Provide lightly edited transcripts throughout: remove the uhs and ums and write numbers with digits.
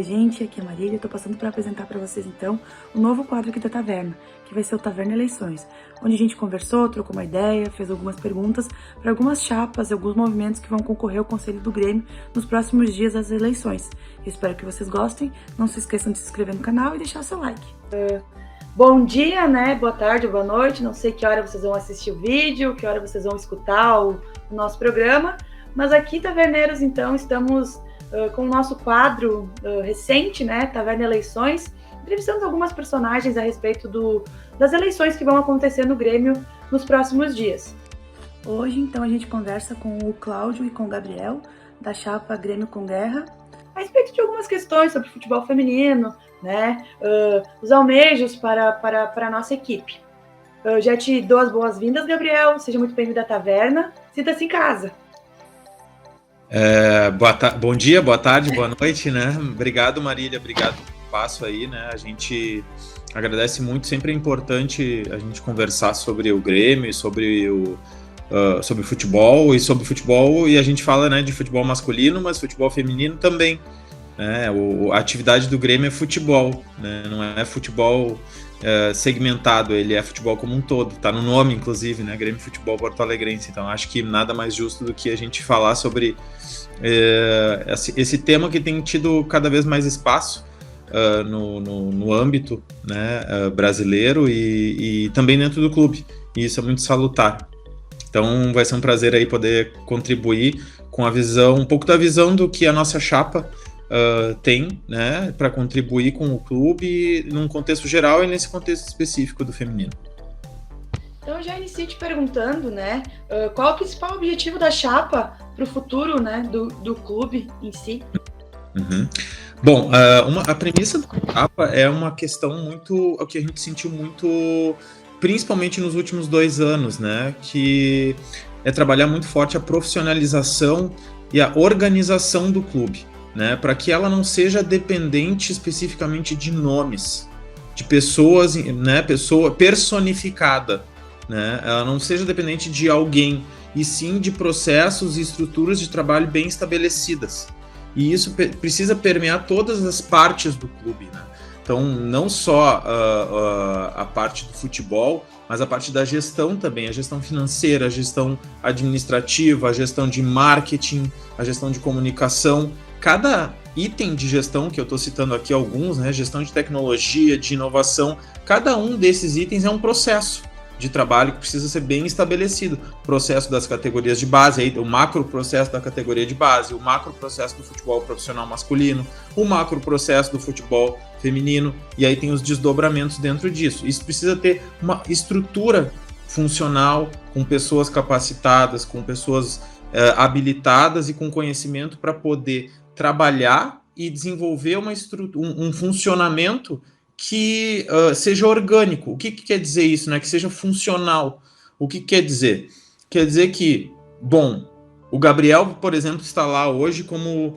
gente, aqui é a Marília, eu tô passando para apresentar para vocês então o novo quadro aqui da Taverna, que vai ser o Taverna Eleições, onde a gente conversou, trocou uma ideia, fez algumas perguntas para algumas chapas e alguns movimentos que vão concorrer ao Conselho do Grêmio nos próximos dias das eleições. Eu espero que vocês gostem, não se esqueçam de se inscrever no canal e deixar seu like. Bom dia, né? Boa tarde, boa noite, não sei que hora vocês vão assistir o vídeo, que hora vocês vão escutar o nosso programa, mas aqui, taverneiros, então, estamos com o nosso quadro recente, né, Taverna Eleições, entrevistando algumas personagens a respeito das eleições que vão acontecer no Grêmio nos próximos dias. Hoje, então, a gente conversa com o Cláudio e com o Gabriel, da chapa Grêmio com Guerra, a respeito de algumas questões sobre futebol feminino, né, os almejos para a nossa equipe. Eu já te dou as boas-vindas, Gabriel, seja muito bem-vindo à Taverna, sinta-se em casa. Bom dia, boa tarde, boa noite, né? Obrigado, Marília, obrigado pelo espaço aí, né? A gente agradece muito, sempre é importante a gente conversar sobre o Grêmio, sobre futebol, e a gente fala, né, de futebol masculino, mas futebol feminino também, né? A atividade do Grêmio é futebol, né? Não é futebol segmentado, ele é futebol como um todo, tá no nome, inclusive, né? Grêmio Futebol Porto Alegrense. Então acho que nada mais justo do que a gente falar sobre esse tema que tem tido cada vez mais espaço no âmbito, né, brasileiro e também dentro do clube, e isso é muito salutar. Então vai ser um prazer aí poder contribuir com a visão, um pouco da visão do que a nossa chapa tem, né, para contribuir com o clube num contexto geral e nesse contexto específico do feminino. Então eu já inicio te perguntando, né, qual é o principal objetivo da chapa para o futuro, né, do clube em si? Uhum. Bom, a premissa da chapa é uma questão muito, o que a gente sentiu muito, principalmente nos últimos 2 anos, né, que é trabalhar muito forte a profissionalização e a organização do clube, né, para que ela não seja dependente especificamente de nomes, de pessoas, né, pessoa personificada, né, ela não seja dependente de alguém, e sim de processos e estruturas de trabalho bem estabelecidas. E isso precisa permear todas as partes do clube, né? Então, não só a parte do futebol, mas a parte da gestão também, a gestão financeira, a gestão administrativa, a gestão de marketing, a gestão de comunicação. Cada item de gestão, que eu estou citando aqui alguns, né, gestão de tecnologia, de inovação, cada um desses itens é um processo de trabalho que precisa ser bem estabelecido. Processo das categorias de base, aí, o macro processo da categoria de base, o macro processo do futebol profissional masculino, o macro processo do futebol feminino, e aí tem os desdobramentos dentro disso. Isso precisa ter uma estrutura funcional, com pessoas capacitadas, com pessoas habilitadas e com conhecimento para poder trabalhar e desenvolver um funcionamento que seja orgânico. O que quer dizer isso, né? Que seja funcional. O que quer dizer? Quer dizer que, bom, o Gabriel, por exemplo, está lá hoje como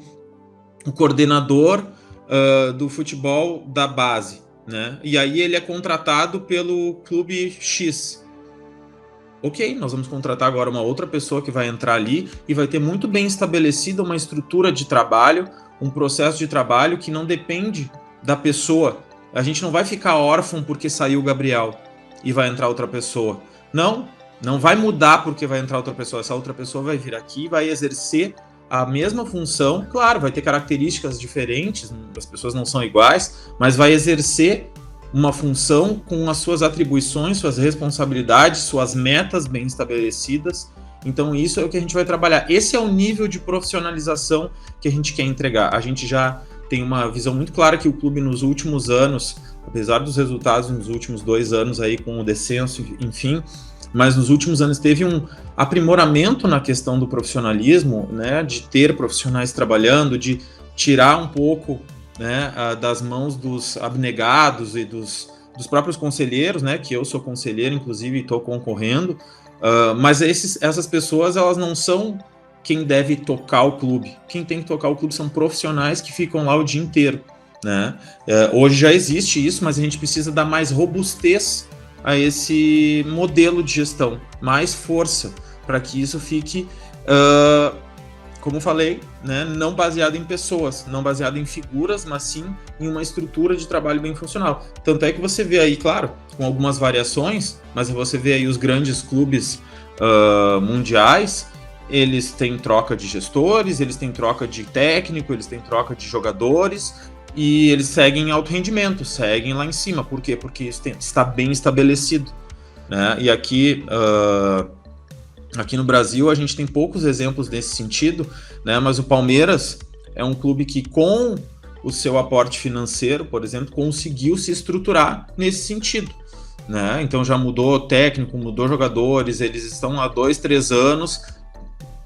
o coordenador do futebol da base, né? E aí ele é contratado pelo clube X. Ok, nós vamos contratar agora uma outra pessoa que vai entrar ali e vai ter muito bem estabelecida uma estrutura de trabalho, um processo de trabalho que não depende da pessoa. A gente não vai ficar órfão porque saiu o Gabriel e vai entrar outra pessoa. Não vai mudar porque vai entrar outra pessoa. Essa outra pessoa vai vir aqui e vai exercer a mesma função. Claro, vai ter características diferentes, as pessoas não são iguais, mas vai exercer uma função com as suas atribuições, suas responsabilidades, suas metas bem estabelecidas. Então isso é o que a gente vai trabalhar. Esse é o nível de profissionalização que a gente quer entregar. A gente já tem uma visão muito clara que o clube nos últimos anos, apesar dos resultados nos últimos 2 anos aí com o descenso, enfim, mas nos últimos anos teve um aprimoramento na questão do profissionalismo, né, de ter profissionais trabalhando, de tirar um pouco, né, das mãos dos abnegados e dos próprios conselheiros, né, que eu sou conselheiro, inclusive, e estou concorrendo, mas essas pessoas, elas não são quem deve tocar o clube. Quem tem que tocar o clube são profissionais que ficam lá o dia inteiro, né? Hoje já existe isso, mas a gente precisa dar mais robustez a esse modelo de gestão, mais força, para que isso fique como falei, né, não baseado em pessoas, não baseado em figuras, mas sim em uma estrutura de trabalho bem funcional. Tanto é que você vê aí, claro, com algumas variações, mas você vê aí os grandes clubes mundiais, eles têm troca de gestores, eles têm troca de técnico, eles têm troca de jogadores, e eles seguem alto rendimento, seguem lá em cima. Por quê? Porque isso está bem estabelecido, né? E aqui no Brasil a gente tem poucos exemplos nesse sentido, né? Mas o Palmeiras é um clube que, com o seu aporte financeiro, por exemplo, conseguiu se estruturar nesse sentido, né? Então já mudou técnico, mudou jogadores, eles estão há 2, 3 anos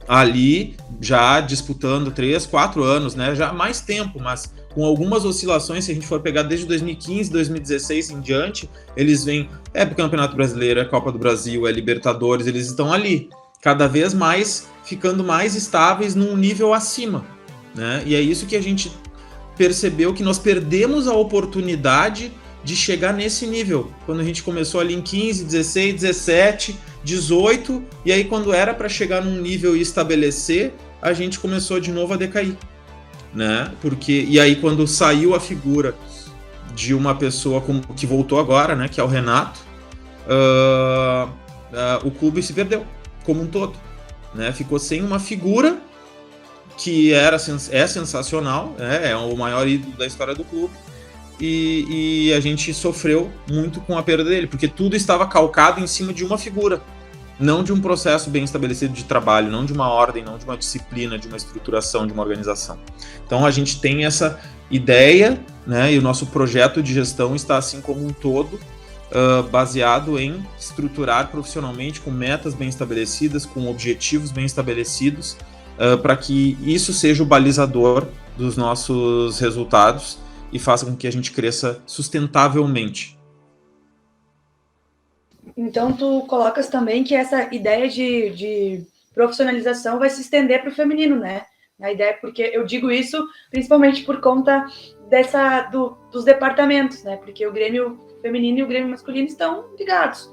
ali já disputando 3, 4 anos, né? Já há mais tempo, mas com algumas oscilações. Se a gente for pegar desde 2015, 2016 em diante, eles vêm, pro Campeonato Brasileiro, é Copa do Brasil, é Libertadores, eles estão ali, cada vez mais, ficando mais estáveis num nível acima, né? E é isso que a gente percebeu, que nós perdemos a oportunidade de chegar nesse nível, quando a gente começou ali em 15, 16, 17, 18, e aí quando era para chegar num nível e estabelecer, a gente começou de novo a decair, né? E aí quando saiu a figura de uma pessoa que voltou agora, né, que é o Renato, o clube se perdeu como um todo, né? Ficou sem uma figura que é sensacional, é o maior ídolo da história do clube, e a gente sofreu muito com a perda dele, porque tudo estava calcado em cima de uma figura, não de um processo bem estabelecido de trabalho, não de uma ordem, não de uma disciplina, de uma estruturação, de uma organização. Então a gente tem essa ideia, né, e o nosso projeto de gestão está, assim como um todo, baseado em estruturar profissionalmente, com metas bem estabelecidas, com objetivos bem estabelecidos, para que isso seja o balizador dos nossos resultados e faça com que a gente cresça sustentavelmente. Então, tu colocas também que essa ideia de profissionalização vai se estender para o feminino, né? A ideia, porque eu digo isso principalmente por conta dos departamentos, né? Porque o Grêmio feminino e o Grêmio masculino estão ligados.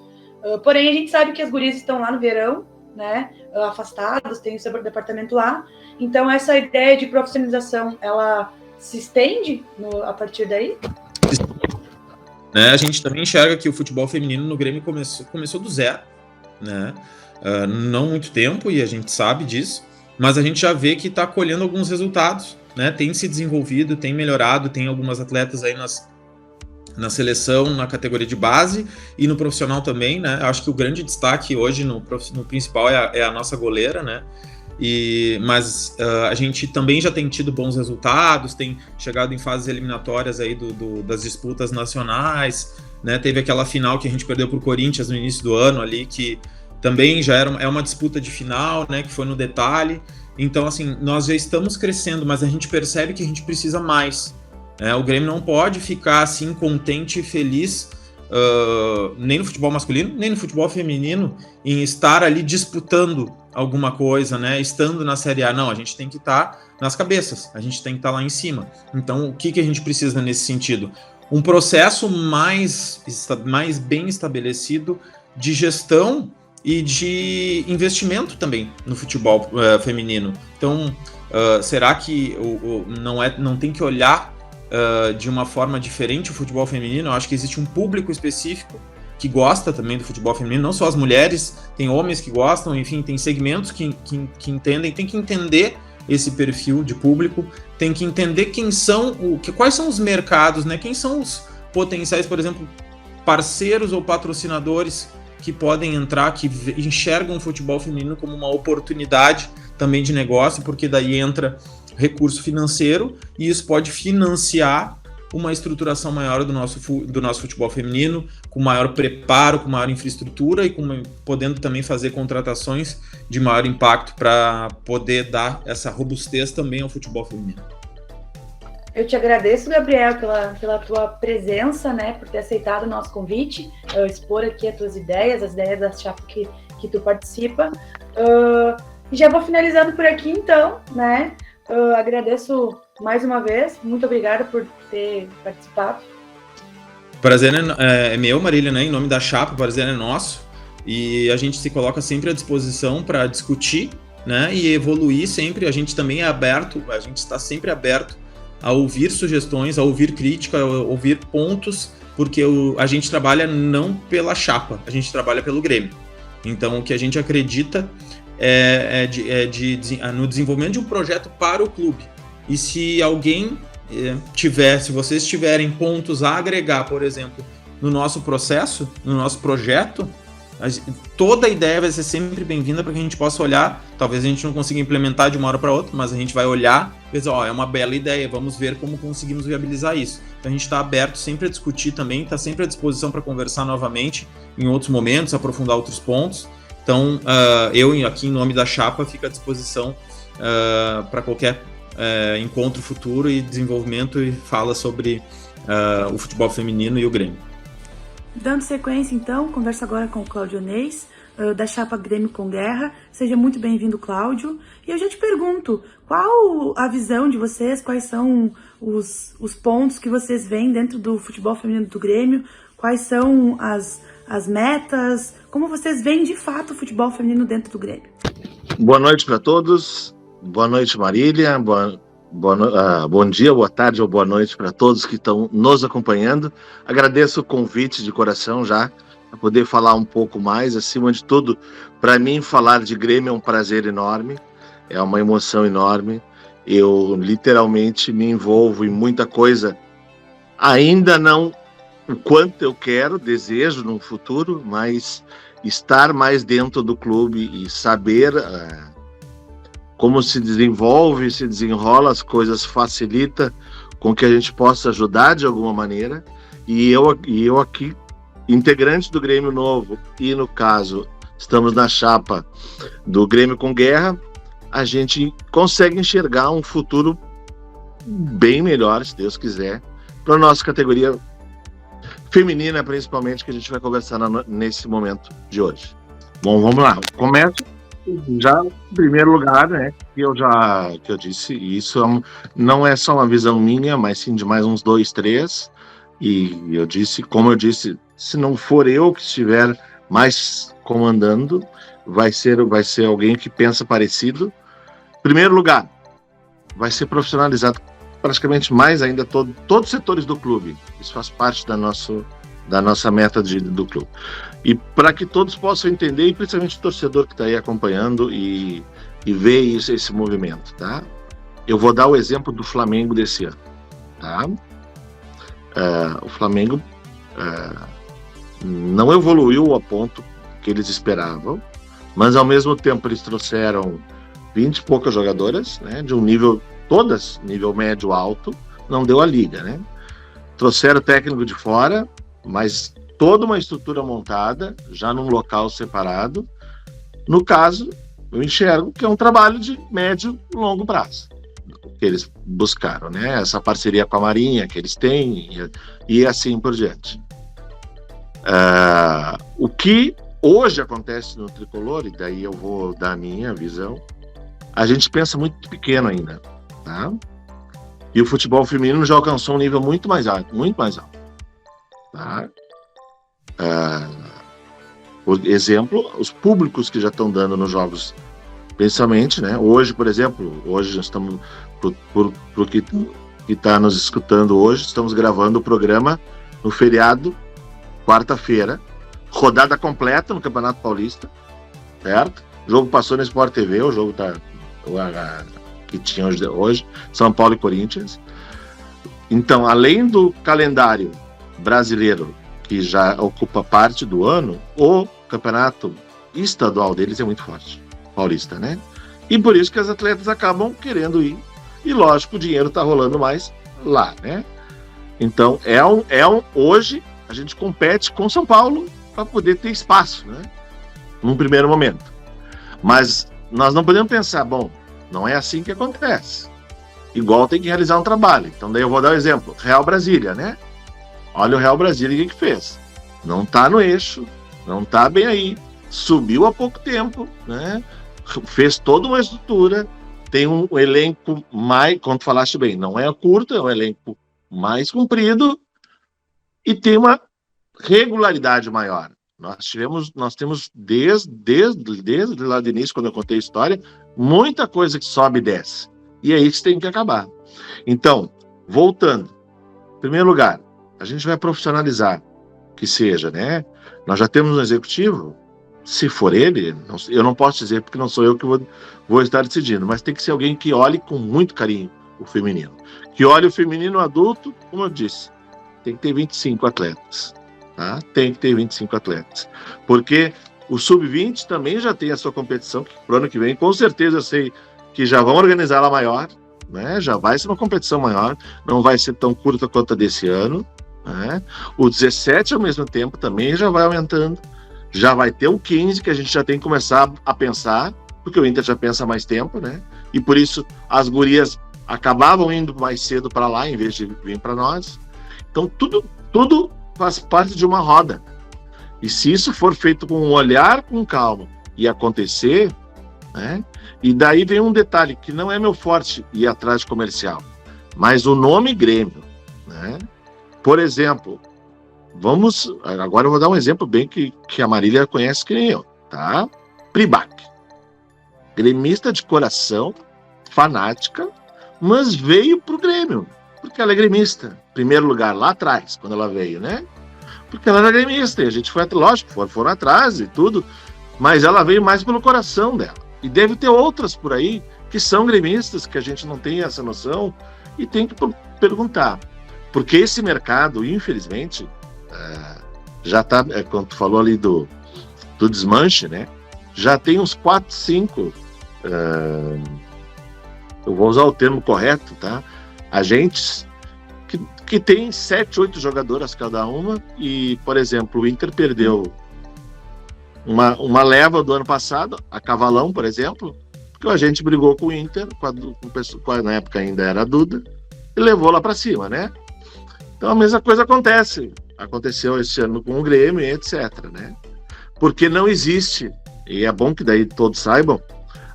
Porém, a gente sabe que as gurias estão lá no verão, né? Afastadas, tem o seu departamento lá. Então, essa ideia de profissionalização, ela se estende a partir daí? Né, a gente também enxerga que o futebol feminino no Grêmio começou do zero, né? Não muito tempo, e a gente sabe disso, mas a gente já vê que está colhendo alguns resultados, né? Tem se desenvolvido, tem melhorado, tem algumas atletas aí na seleção, na categoria de base e no profissional também, né? Acho que o grande destaque hoje no principal é a nossa goleira, né? Mas a gente também já tem tido bons resultados, tem chegado em fases eliminatórias aí das disputas nacionais, né? Teve aquela final que a gente perdeu para o Corinthians no início do ano ali, que também já é uma disputa de final, né? Que foi no detalhe. Então, assim, nós já estamos crescendo, mas a gente percebe que a gente precisa mais. O Grêmio não pode ficar assim contente e feliz, nem no futebol masculino, nem no futebol feminino, em estar ali disputando alguma coisa, né? Estando na Série A. Não, a gente tem que estar nas cabeças, a gente tem que estar lá em cima. Então, o que a gente precisa nesse sentido? Um processo mais bem estabelecido de gestão e de investimento também no futebol feminino. Então, será que não tem que olhar de uma forma diferente o futebol feminino? Eu acho que existe um público específico que gosta também do futebol feminino, não só as mulheres, tem homens que gostam, enfim, tem segmentos que entendem, tem que entender esse perfil de público, tem que entender quais são os mercados, né? Quem são os potenciais, por exemplo, parceiros ou patrocinadores que podem entrar, que enxergam o futebol feminino como uma oportunidade também de negócio, porque daí entra recurso financeiro e isso pode financiar uma estruturação maior do nosso futebol feminino, com maior preparo, com maior infraestrutura e podendo também fazer contratações de maior impacto para poder dar essa robustez também ao futebol feminino. Eu te agradeço, Gabriel, pela tua presença, né, por ter aceitado o nosso convite, expor aqui as tuas ideias, as ideias da chapa que tu participa. E já vou finalizando por aqui, então, né? Agradeço mais uma vez, muito obrigada por ter participado. O prazer é meu, Marília, né? Em nome da chapa, o prazer é nosso, e a gente se coloca sempre à disposição para discutir, né, e evoluir sempre. A gente também é aberto, a gente está sempre aberto a ouvir sugestões, a ouvir crítica, a ouvir pontos, porque a gente trabalha não pela chapa, a gente trabalha pelo Grêmio. Então, o que a gente acredita no desenvolvimento de um projeto para o clube. E se alguém se vocês tiverem pontos a agregar, por exemplo, no nosso processo, no nosso projeto, toda a ideia vai ser sempre bem-vinda para que a gente possa olhar. Talvez a gente não consiga implementar de uma hora para outra, mas a gente vai olhar e dizer, é uma bela ideia, vamos ver como conseguimos viabilizar isso. Então a gente está aberto sempre a discutir também, está sempre à disposição para conversar novamente em outros momentos, aprofundar outros pontos. Então eu aqui em nome da chapa fico à disposição para qualquer encontro futuro e desenvolvimento e fala sobre o futebol feminino e o Grêmio. Dando sequência, então, conversa agora com o Cláudio Neis, da chapa Grêmio com Guerra. Seja muito bem-vindo, Cláudio. E eu já te pergunto, qual a visão de vocês, quais são os pontos que vocês veem dentro do futebol feminino do Grêmio, quais são as metas, como vocês veem de fato o futebol feminino dentro do Grêmio? Boa noite para todos, boa noite Marília, bom dia, boa tarde ou boa noite para todos que estão nos acompanhando. Agradeço o convite de coração já, para poder falar um pouco mais. Acima de tudo, para mim falar de Grêmio é um prazer enorme, é uma emoção enorme. Eu literalmente me envolvo em muita coisa, ainda não o quanto eu quero, desejo no futuro, mas estar mais dentro do clube e saber como se desenvolve, se desenrola as coisas, facilita com que a gente possa ajudar de alguma maneira. E eu aqui, integrante do Grêmio Novo, e no caso, estamos na chapa do Grêmio com Guerra, a gente consegue enxergar um futuro bem melhor, se Deus quiser, para a nossa categoria feminina, principalmente, que a gente vai conversar nesse momento de hoje. Bom, vamos lá. Começo já em primeiro lugar, né, que eu disse, isso não é só uma visão minha, mas sim de mais uns 2, 3, e eu disse, como eu disse, se não for eu que estiver mais comandando, vai ser alguém que pensa parecido. Em primeiro lugar, vai ser profissionalizado praticamente mais ainda todos os setores do clube. Isso faz parte da nossa meta do clube. E para que todos possam entender, e principalmente o torcedor que está aí acompanhando e ver esse movimento, tá? Eu vou dar o exemplo do Flamengo desse ano, tá? O Flamengo não evoluiu ao ponto que eles esperavam, mas ao mesmo tempo eles trouxeram 20 e poucas jogadoras, né, de um nível, todas nível médio alto, não deu a liga, né? Trouxeram técnico de fora, mas toda uma estrutura montada, já num local separado. No caso, eu enxergo que é um trabalho de médio e longo prazo que eles buscaram, né? Essa parceria com a Marinha que eles têm e assim por diante. O que hoje acontece no Tricolor, e daí eu vou dar a minha visão, a gente pensa muito pequeno ainda, tá? E o futebol feminino já alcançou um nível muito mais alto, tá? Por exemplo, os públicos que já estão dando nos jogos, principalmente, né? Hoje, por exemplo, hoje nós estamos, pro que está nos escutando hoje, estamos gravando o programa no feriado, quarta-feira, rodada completa no Campeonato Paulista, certo? O jogo passou no Sport TV, o jogo que tinha hoje, São Paulo e Corinthians. Então, além do calendário brasileiro, que já ocupa parte do ano, o campeonato estadual deles é muito forte, paulista, né? E por isso que as atletas acabam querendo ir. E lógico, o dinheiro está rolando mais lá, né? Então, hoje a gente compete com São Paulo para poder ter espaço, né? Num primeiro momento. Mas nós não podemos pensar, bom, não é assim que acontece. Igual tem que realizar um trabalho. Então daí eu vou dar um exemplo. Real Brasília, né? Olha o Real Brasília, o que fez? Não está no eixo, não está bem aí. Subiu há pouco tempo, né? Fez toda uma estrutura, tem um elenco mais, como tu falaste bem, não é curto, é um elenco mais comprido e tem uma regularidade maior. Nós temos desde lá do início, quando eu contei a história, muita coisa que sobe e desce. E é isso que tem que acabar. Então, voltando. Em primeiro lugar, a gente vai profissionalizar, que seja, né? Nós já temos um executivo, se for ele, eu não posso dizer porque não sou eu que vou estar decidindo, mas tem que ser alguém que olhe com muito carinho o feminino. Que olhe o feminino adulto, como eu disse, tem que ter 25 atletas. Tá? Tem que ter 25 atletas. Porque o Sub-20 também já tem a sua competição, que pro ano que vem, com certeza eu sei que já vão organizar ela maior, né? Já vai ser uma competição maior, não vai ser tão curta quanto a desse ano. Né? O 17, ao mesmo tempo, também já vai aumentando. Já vai ter o 15, que a gente já tem que começar a pensar, porque o Inter já pensa há mais tempo, né? E por isso as gurias acabavam indo mais cedo para lá, em vez de vir para nós. Então, tudo faz parte de uma roda. E se isso for feito com um olhar com calma e acontecer, né? E daí vem um detalhe, que não é meu forte ir atrás de comercial, mas o nome Grêmio, né? Por exemplo, agora eu vou dar um exemplo bem que a Marília conhece que nem eu, tá? Pribac. Gremista de coração, fanática, mas veio pro Grêmio, porque ela é gremista. Em primeiro lugar, lá atrás, quando ela veio, né? Porque ela era gremista, e a gente foi, lógico, foram atrás e tudo, mas ela veio mais pelo coração dela. E deve ter outras por aí que são gremistas, que a gente não tem essa noção, e tem que perguntar. Porque esse mercado, infelizmente, já está, quando tu falou ali do desmanche, né? Já tem uns 4, 5, eu vou usar o termo correto, tá? Agentes que tem 7, 8 jogadoras cada uma, e, por exemplo, o Inter perdeu uma leva do ano passado, a Cavalão, por exemplo, porque o agente brigou com o Inter, na época ainda era a Duda, e levou lá para cima, né? Então a mesma coisa aconteceu esse ano com o Grêmio, etc, né? Porque não existe, e é bom que daí todos saibam,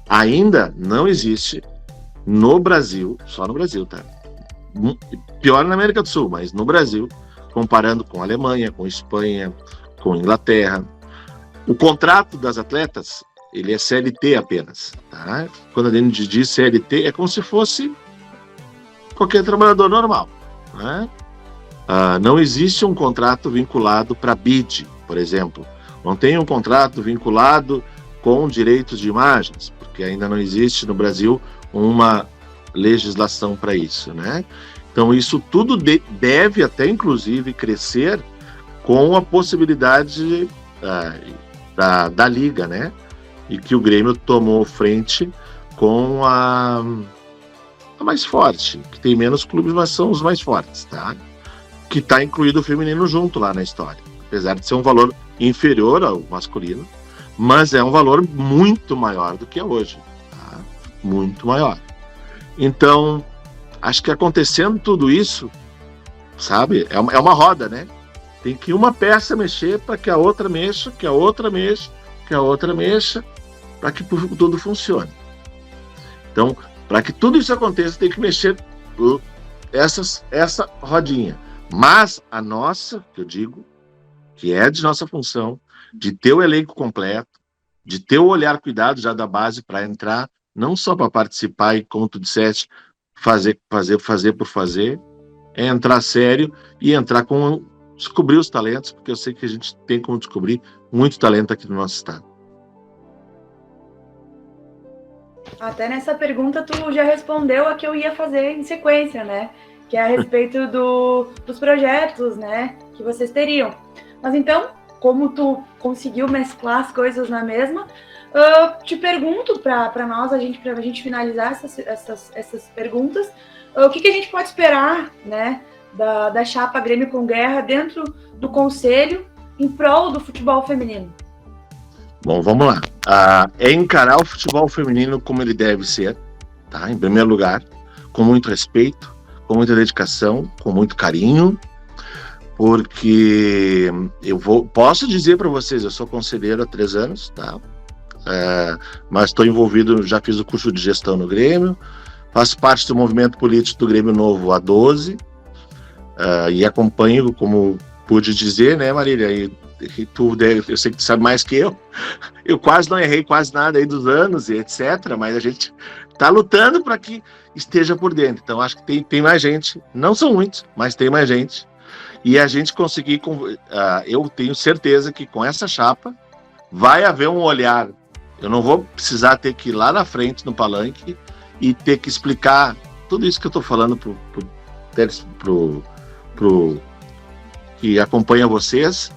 ainda não existe no Brasil, só no Brasil, tá? Pior na América do Sul, mas no Brasil, comparando com a Alemanha, com a Espanha, com a Inglaterra, o contrato das atletas, ele é CLT apenas, tá? Quando a gente diz CLT, é como se fosse qualquer trabalhador normal, né? Não existe um contrato vinculado para BID, por exemplo. Não tem um contrato vinculado com direitos de imagens, porque ainda não existe no Brasil uma legislação para isso, né? Então isso tudo deve até inclusive crescer com a possibilidade da Liga, né? E que o Grêmio tomou frente com a mais forte, que tem menos clubes, mas são os mais fortes, tá? Que está incluído o feminino junto lá na história, apesar de ser um valor inferior ao masculino, mas é um valor muito maior do que é hoje, tá? Muito maior. Então, acho que acontecendo tudo isso, sabe, é uma roda, né? Tem que uma peça mexer para que a outra mexa, que a outra mexa, que a outra mexa, para que tudo funcione. Então, para que tudo isso aconteça, tem que mexer essa rodinha. Mas a nossa, que eu digo, que é de nossa função, de ter o elenco completo, de ter o olhar cuidado já da base para entrar, não só para participar e, como tu disseste, fazer por fazer, é entrar sério e entrar com descobrir os talentos, porque eu sei que a gente tem como descobrir muito talento aqui no nosso estado. Até nessa pergunta tu já respondeu a que eu ia fazer em sequência, né? Que é a respeito dos projetos, né, que vocês teriam. Mas então, como tu conseguiu mesclar as coisas na mesma, te pergunto para nós, a gente finalizar essas perguntas, o que a gente pode esperar, né, da chapa Grêmio com Guerra dentro do conselho em prol do futebol feminino? Bom, vamos lá. É encarar o futebol feminino como ele deve ser, tá? Em primeiro lugar, com muito respeito, com muita dedicação, com muito carinho, porque posso dizer para vocês, eu sou conselheiro há 3 anos, tá? Mas estou envolvido, já fiz o curso de gestão no Grêmio, faço parte do movimento político do Grêmio Novo há 12, e acompanho, como pude dizer, né, Marília, eu sei que tu sabe mais que eu quase não errei quase nada aí dos anos e etc, mas a gente tá lutando para que esteja por dentro. Então acho que tem mais gente, não são muitos, mas tem mais gente, e a gente conseguir, eu tenho certeza que com essa chapa vai haver um olhar. Eu não vou precisar ter que ir lá na frente no palanque e ter que explicar tudo isso que eu estou falando pro que acompanha vocês,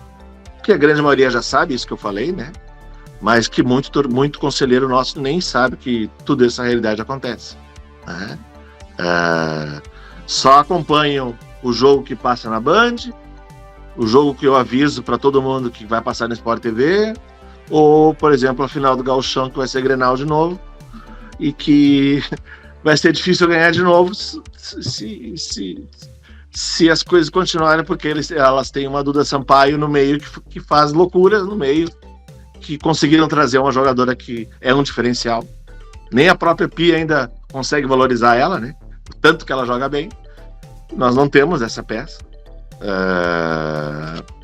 que a grande maioria já sabe isso que eu falei, né? Mas que muito conselheiro nosso nem sabe que tudo essa realidade acontece, né? Só acompanham o jogo que passa na Band, o jogo que eu aviso para todo mundo que vai passar no Sport TV, ou, por exemplo, a final do Gauchão, que vai ser Grenal de novo, e que vai ser difícil ganhar de novo se as coisas continuarem, porque elas têm uma Duda Sampaio no meio que faz loucuras no meio, que conseguiram trazer uma jogadora que é um diferencial. Nem a própria Pia ainda consegue valorizar ela, né? Tanto que ela joga bem. Nós não temos essa peça.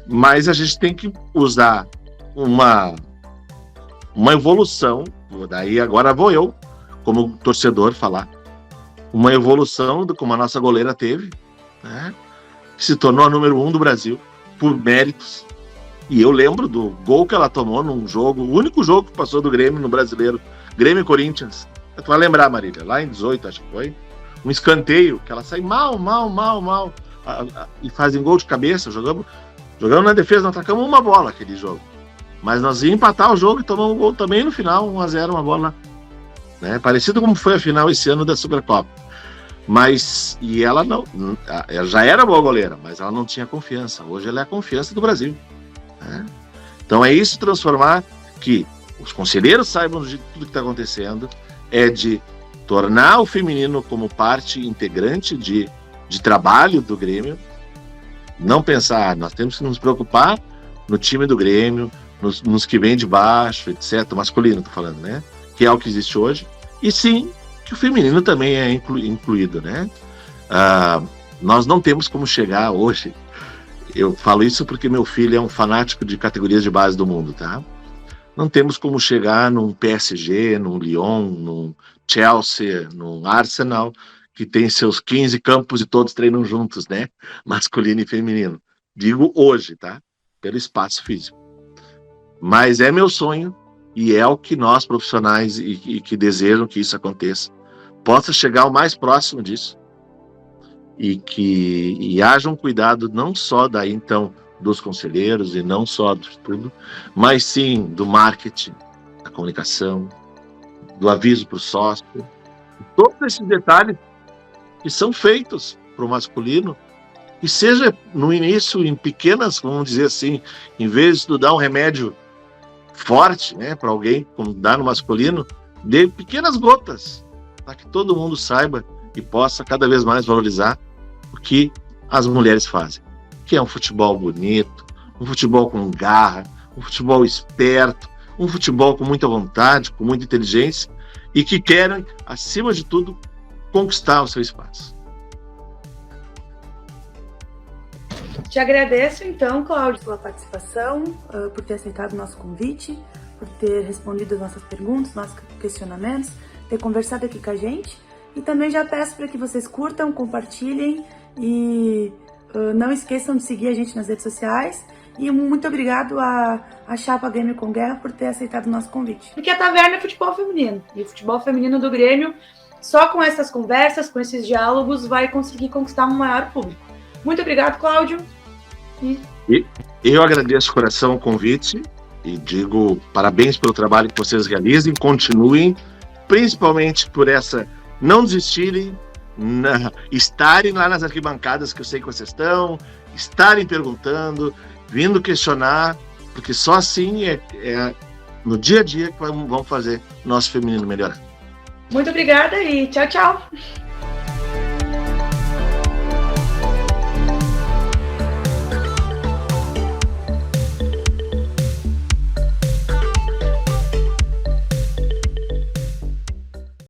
Mas a gente tem que usar uma evolução, daí agora vou eu, como torcedor, falar, uma evolução como a nossa goleira teve, né? Que se tornou a número 1 do Brasil, por méritos. E eu lembro do gol que ela tomou num jogo, o único jogo que passou do Grêmio no Brasileiro, Grêmio e Corinthians. Tu vai lembrar, Marília, lá em 18, acho que foi, um escanteio, que ela sai mal, e fazem gol de cabeça, jogamos na defesa, não atacamos uma bola aquele jogo. Mas nós íamos empatar o jogo e tomamos um gol também no final, 1-0, uma bola, né? Parecido como foi a final esse ano da Supercopa. Mas, e ela já era boa goleira, mas ela não tinha confiança. Hoje ela é a confiança do Brasil, né? Então é isso, transformar, que os conselheiros saibam de tudo que está acontecendo, é de tornar o feminino como parte integrante de trabalho do Grêmio. Não pensar, nós temos que nos preocupar no time do Grêmio, nos que vem de baixo, etc. Masculino, tô falando, né? Que é o que existe hoje. E sim, que o feminino também é incluído, né? Nós não temos como chegar hoje. Eu falo isso porque meu filho é um fanático de categorias de base do mundo, tá? Não temos como chegar num PSG, num Lyon, num Chelsea, num Arsenal, que tem seus 15 campos e todos treinam juntos, né? Masculino e feminino. Digo hoje, tá? Pelo espaço físico. Mas é meu sonho, e é o que nós profissionais e que desejam que isso aconteça, possa chegar o mais próximo disso, e haja um cuidado não só daí então dos conselheiros e não só de tudo, mas sim do marketing, da comunicação, do aviso para o sócio, todos esses detalhes que são feitos para o masculino, e seja no início em pequenas, vamos dizer assim, em vez de dar um remédio forte, né, para alguém, como dá no masculino, dê pequenas gotas, para que todo mundo saiba e possa cada vez mais valorizar o que as mulheres fazem, que é um futebol bonito, um futebol com garra, um futebol esperto, um futebol com muita vontade, com muita inteligência, e que querem, acima de tudo, conquistar o seu espaço. Te agradeço, então, Cláudio, pela participação, por ter aceitado o nosso convite, por ter respondido as nossas perguntas, nossos questionamentos, ter conversado aqui com a gente. E também já peço para que vocês curtam, compartilhem e não esqueçam de seguir a gente nas redes sociais. E muito obrigado à Chapa Grêmio com Guerra por ter aceitado o nosso convite. Porque a Taverna é futebol feminino, e o futebol feminino do Grêmio, só com essas conversas, com esses diálogos, vai conseguir conquistar um maior público. Muito obrigado, Cláudio. E eu agradeço de coração o convite e digo parabéns pelo trabalho que vocês realizem, continuem, principalmente por essa, não desistirem, estarem lá nas arquibancadas, que eu sei que vocês estão, estarem perguntando, vindo questionar, porque só assim é no dia a dia que vamos fazer nosso feminino melhorar. Muito obrigada e tchau, tchau.